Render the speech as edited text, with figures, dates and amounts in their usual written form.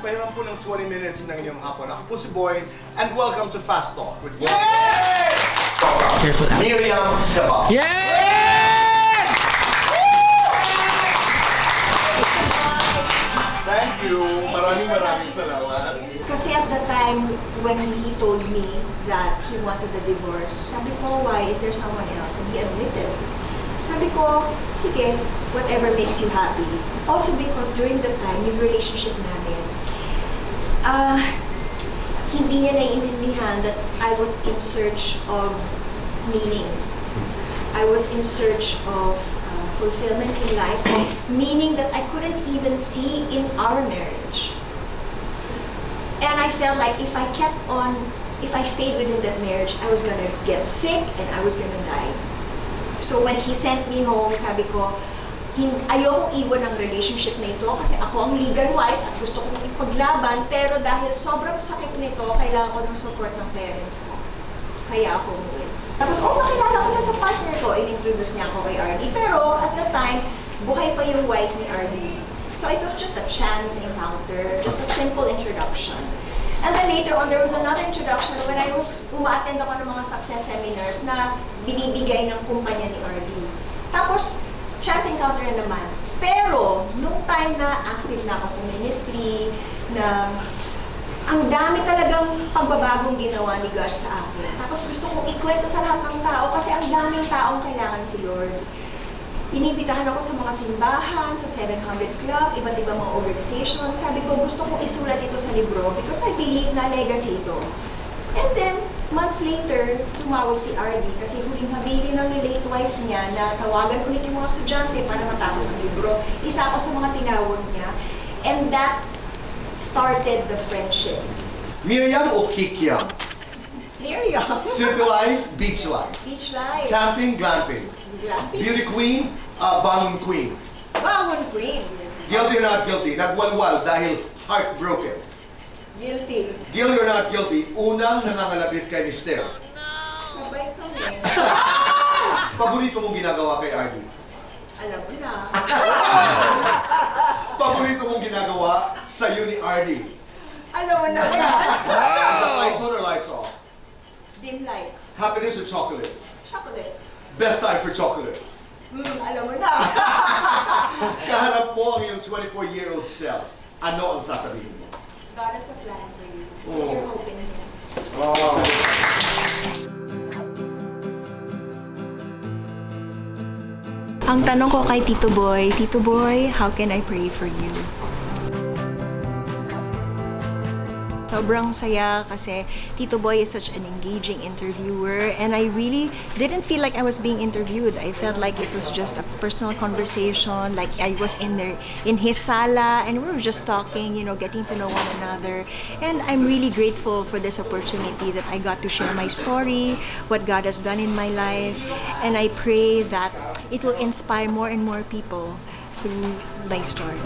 pahiram po ng 20 minutes ng inyong hapon. Ako po si Boy, and welcome to Fast Talk with Boy. Careful. Miriam Daba. Yes! Thank you. Maraming salamat. Kasi at the time when he told me that he wanted a divorce, sabi ko, why? Is there someone else? And he admitted. Sabi ko, sige, whatever makes you happy. Also because during the time, yung relationship namin, hindi niya naiintindihan that I was in search of meaning. I was in search of fulfillment in life, meaning that I couldn't even see in our marriage. And I felt like if I stayed within that marriage, I was gonna get sick and I was gonna die. So when he sent me home, sabi ko, ayokong iwan ang relationship na ito kasi ako ang legal wife at gusto kong ipaglaban, pero dahil sobrang sakit nito, kailangan ko ng support ng parents ko. Kaya ako umuwi. Tapos, nakilala kita sa partner ko, in-introduce niya ako kay RD. Pero at the time, buhay pa yung wife ni RD. So it was just a chance encounter, just a simple introduction. And then later on, there was another introduction when I was uma-attend ako ng mga success seminars na binibigay ng kumpanya ni RD. Tapos, chance encounter na naman. Pero, nung time na active na ako sa ministry, na ang dami talagang pagbabagong ginawa ni God sa akin. Tapos gusto kong ikwento sa lahat ng tao kasi ang daming taong kailangan si Lord. Inibitahan ako sa mga simbahan, sa 700 Club, iba't ibang mga organization. Sabi ko, gusto kong isulat ito sa libro because I believe na legacy ito. And then, months later, tumawag si RD kasi huling habilin ng late wife niya na tawagan ulit yung mga estudyante para matapos ang libro. Isa ako sa mga tinawag niya. And that started the friendship. Miriam o Kikiam? Miriam. City life, beach life. Beach life. Camping, glamping. Glamping. Beauty queen, bangon queen. Bangon queen. Guilty or not guilty? Nagwalwal dahil heartbroken. Guilty. Guilty or not guilty? Unang nangangalabit kay Mister. Sabay kami. Paborito mong ginagawa kay RD? Alam mo na. Paborito mong ginagawa sa iyo ni RD? Alam mo na yan. Is that lights on or lights off? Dim lights. Happiness or chocolates? Chocolate. Best time for chocolates. Alam mo na. Kaharap mo ang iyong 24-year-old self. Ano ang sasabihin mo? God has a plan for you. Oh. You're hoping Him. Oh. Ang tanong ko kay Tito Boy, how can I pray for you? Sobrang saya kasi Tito Boy is such an engaging interviewer and I really didn't feel like I was being interviewed. I felt like it was just a personal conversation, like I was in his sala and we were just talking, getting to know one another. And I'm really grateful for this opportunity that I got to share my story, what God has done in my life, and I pray that it will inspire more and more people through my story.